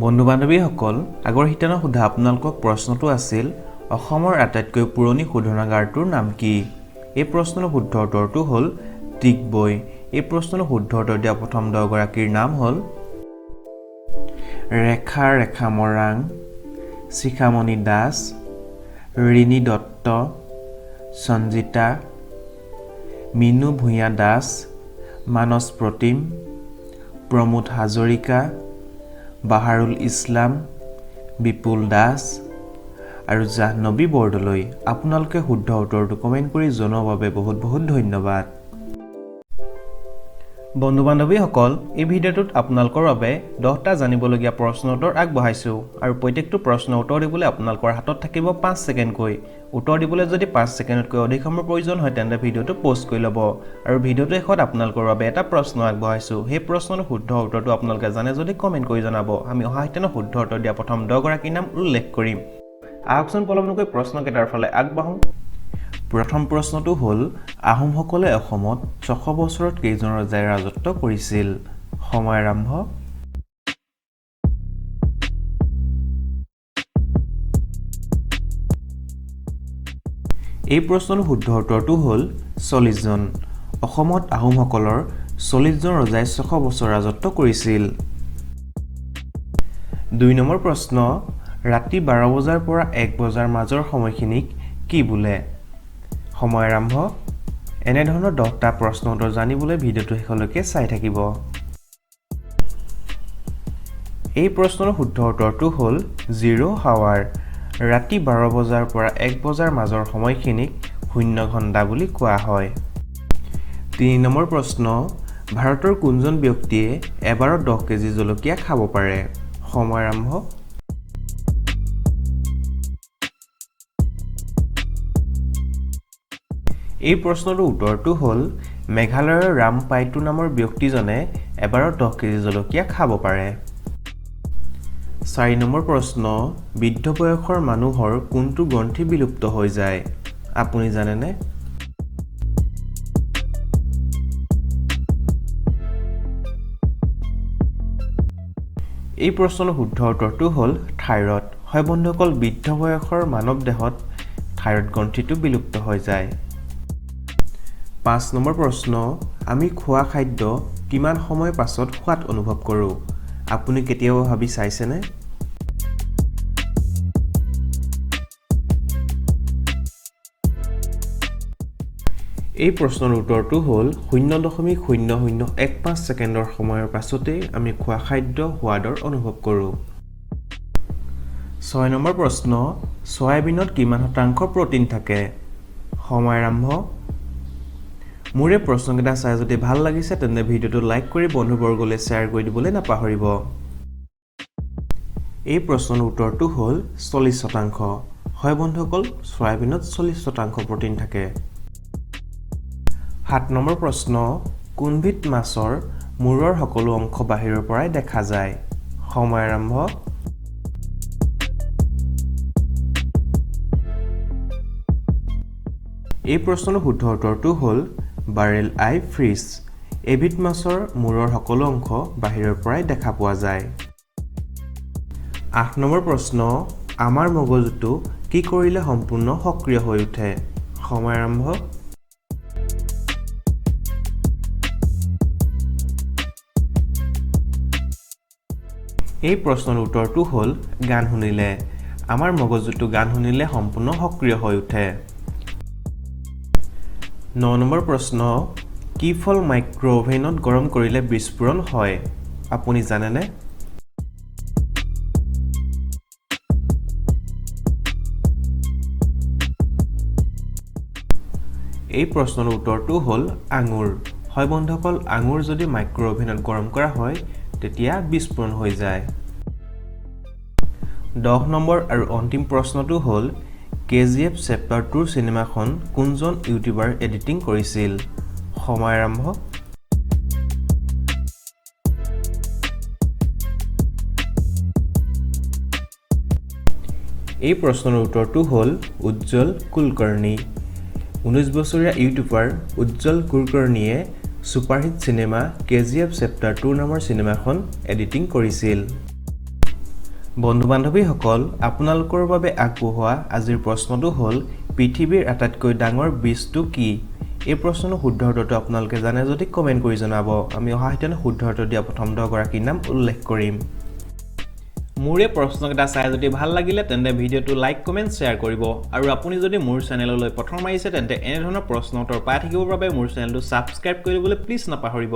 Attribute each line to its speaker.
Speaker 1: বন্ধু বান্ধৱীসকল আগৰ শিতানত সোধা আপোনালোকক প্ৰশ্নটো আছিল অসমৰ আটাইতকৈ পুৰণি শোধনাগাৰটোৰ নাম কি এই প্ৰশ্নৰ শুদ্ধ উত্তৰটো হ'ল ডিগবৈ এই প্ৰশ্নৰ শুদ্ধ উত্তৰ দিয়া প্ৰথম 10 গৰাকীৰ নাম হ'ল ৰেখা মৰাং শিখামণি দাস ৰিণী দত্ত সঞ্জিতা মিনু ভূঞা দাস মানস প্ৰতিম প্ৰমোদ হাজৰিকা বাহাৰুল ইছলাম বিপুল দাস আৰু জাহ্নবী বৰদলৈ আপোনালোকে শুদ্ধ উত্তৰটো কমেন্ট কৰি জনোৱাৰ বাবে বহুত বহুত ধন্যবাদ বন্ধু বান্ধৱীসকল এই ভিডিঅ'টোত আপোনালোকৰ বাবে 10টা জানিবলগীয়া প্ৰশ্ন উত্তৰ আগবঢ়াইছো আৰু প্ৰত্যেকটো প্ৰশ্নৰ উত্তৰ দিবলৈ আপোনালোকৰ হাতত থাকিব 5 ছেকেণ্ডকৈ উত্তৰ দিবলৈ যদি 5 ছেকেণ্ডতকৈ অধিক সময়ৰ প্ৰয়োজন হয় তেন্তে ভিডিঅ'টো প'ষ্ট কৰি ল'ব আৰু ভিডিঅ'টো শেষত আপোনালোকৰ বাবে এটা প্ৰশ্ন আগবঢ়াইছো সেই প্ৰশ্নৰ শুদ্ধ উত্তৰটো আপোনালোকে জানে যদি কমেন্ট কৰি জনাব আমি অহা হিতেনৰ শুদ্ধ উত্তৰ দিয়া প্ৰথম 10 গৰাকীৰ নাম উল্লেখ কৰিম আহকচোন পলমকৈ প্ৰশ্নকেইটাৰ ফালে আগবাঢ়ো প্ৰথম প্ৰশ্নটো হ'ল আহোমসকলে অসমত 600 বছৰত কেইজন ৰজাই ৰাজত্ব কৰিছিল সময় আৰম্ভ এই প্ৰশ্নৰ শুদ্ধ উত্তৰটো হ'ল 40 জন অসমত আহোমসকলৰ 40 জন ৰজাই 600 বছৰ ৰাজত্ব কৰিছিল 2 নম্বৰ প্ৰশ্ন ৰাতি 12 বজাৰ পৰা 1 বজাৰ মাজৰ সময়খিনিক কি বোলে সময় আৰম্ভ এনে ধৰণৰ 10টা প্ৰশ্ন উত্তৰ জানিবলৈ ভিডিঅ'টো শেষলৈকে চাই থাকিব এই প্ৰশ্নৰ শুদ্ধ উত্তৰটো হ'ল 0 হাৱাৰ ৰাতি 12 বজাৰ পৰা 1 বজাৰ মাজৰ সময়খিনিক শূন্য ঘণ্টা বুলি কোৱা হয় 3 নম্বৰ প্ৰশ্ন ভাৰতৰ কোনজন ব্যক্তিয়ে এবাৰত 10 কেজি জলকীয়া খাব পাৰে সময় আৰম্ভ এই প্ৰশ্নৰ উত্তৰটো হ'ল মেঘালয়ৰ ৰাম পাইটু নামৰ ব্যক্তিজনে এবাৰত 10 কেজি জলকীয়া খাব পাৰে 4 নম্বৰ প্ৰশ্ন বৃদ্ধ বয়সৰ মানুহৰ কোনটো গ্ৰন্থি বিলুপ্ত হৈ যায় আপুনি জানেনে এই প্ৰশ্নৰ শুদ্ধ উত্তৰটো হ'ল থাইৰয়ড হয় বন্ধুসকল বৃদ্ধ বয়সৰ মানৱ দেহত থাইৰয়ড গ্ৰন্থিটো বিলুপ্ত হৈ যায় 5 নম্বৰ প্ৰশ্ন আমি খোৱা খাদ্য কিমান সময় পাছত সোৱাদ অনুভৱ কৰোঁ আপুনি কেতিয়াবা ভাবি চাইছেনে এই প্ৰশ্নৰ উত্তৰটো হ'ল 0.0015 ছেকেণ্ডৰ সময়ৰ পাছতে আমি খোৱা খাদ্য সোৱাদৰ অনুভৱ কৰোঁ 6 নম্বৰ প্ৰশ্ন সয়াবিনত কিমান শতাংশ প্ৰটিন থাকে সময় আৰম্ভ মোৰে প্ৰশ্নকেইটা চাই যদি ভাল লাগিছে তেন্তে ভিডিঅ'টো লাইক কৰি বন্ধুবৰ্গলৈ শ্বেয়াৰ কৰি দিবলৈ নাপাহৰিব এই প্ৰশ্নৰ উত্তৰটো হ'ল 40% হয় বন্ধুসকল সয়াবিনত 40% প্ৰটিন থাকে 7 নম্বৰ প্ৰশ্ন কোনবিধ মাছৰ মূৰৰ সকলো অংশ বাহিৰৰ পৰাই দেখা যায় সময় আৰম্ভ এই প্ৰশ্নৰ শুদ্ধ উত্তৰটো হ'ল বাৰেল আই ফিছ এবিধ মাছৰ মূৰৰ সকলো অংশ বাহিৰৰ পৰাই দেখা পোৱা যায় 8 নম্বৰ প্ৰশ্ন আমাৰ মগজুটো কি কৰিলে সম্পূৰ্ণ সক্ৰিয় হৈ উঠে সময় আৰম্ভ এই প্ৰশ্নৰ উত্তৰটো হ'ল গান শুনিলে আমাৰ মগজুটো গান শুনিলে সম্পূৰ্ণ সক্ৰিয় হৈ উঠে 9 নম্বৰ প্ৰশ্ন কি ফল মাইক্ৰ অভেনত গৰম কৰিলে বিস্ফোৰণ হয় আপুনি জানেনে এই প্ৰশ্নৰ উত্তৰটো হ'ল আঙুৰ হয় বন্ধুসকল আঙুৰ যদি মাইক্ৰ অভেনত গৰম কৰা হয় তেতিয়া বিস্ফোৰণ হৈ যায় 10 নম্বৰ আৰু অন্তিম প্ৰশ্নটো হ'ল KGF চেপ্টাৰ 2 সিনেমাখন কোনজন ইউটিউবাৰ এডিটিং কৰিছিল সময় আৰম্ভ এই প্ৰশ্নৰ উত্তৰটো হ'ল উজ্জ্বল কুলকৰ্ণী 19 বছৰীয়া ইউটিউবাৰ উজ্জ্বল কুলকৰ্ণীয়ে সুপাৰহিট সিনেমা KGF চেপ্টাৰ 2 নামৰ সিনেমাখন এডিটিং কৰিছিল বন্ধু বান্ধৱীসকল আপোনালোকৰ বাবে আগবঢ়োৱা আজিৰ প্ৰশ্নটো হ'ল পৃথিৱীৰ আটাইতকৈ ডাঙৰ বীজটো কি এই প্ৰশ্নৰ শুদ্ধ উত্তৰটো আপোনালোকে জানে যদি কমেন্ট কৰি জনাব আমি অহা হেতেনে শুদ্ধ উত্তৰ দিয়া প্ৰথম 10 গৰাকীৰ নাম উল্লেখ কৰিম মোৰ এই প্ৰশ্নকেইটা চাই যদি ভাল লাগিলে তেন্তে ভিডিঅ'টো লাইক কমেন্ট শ্বেয়াৰ কৰিব আৰু আপুনি যদি মোৰ চেনেললৈ প্ৰথম আহিছে তেন্তে এনে ধৰণৰ প্ৰশ্ন উত্তৰ পাই থাকিবৰ বাবে মোৰ চেনেলটো সাবস্ক্ৰাইব কৰিবলৈ প্লিজ নাপাহৰিব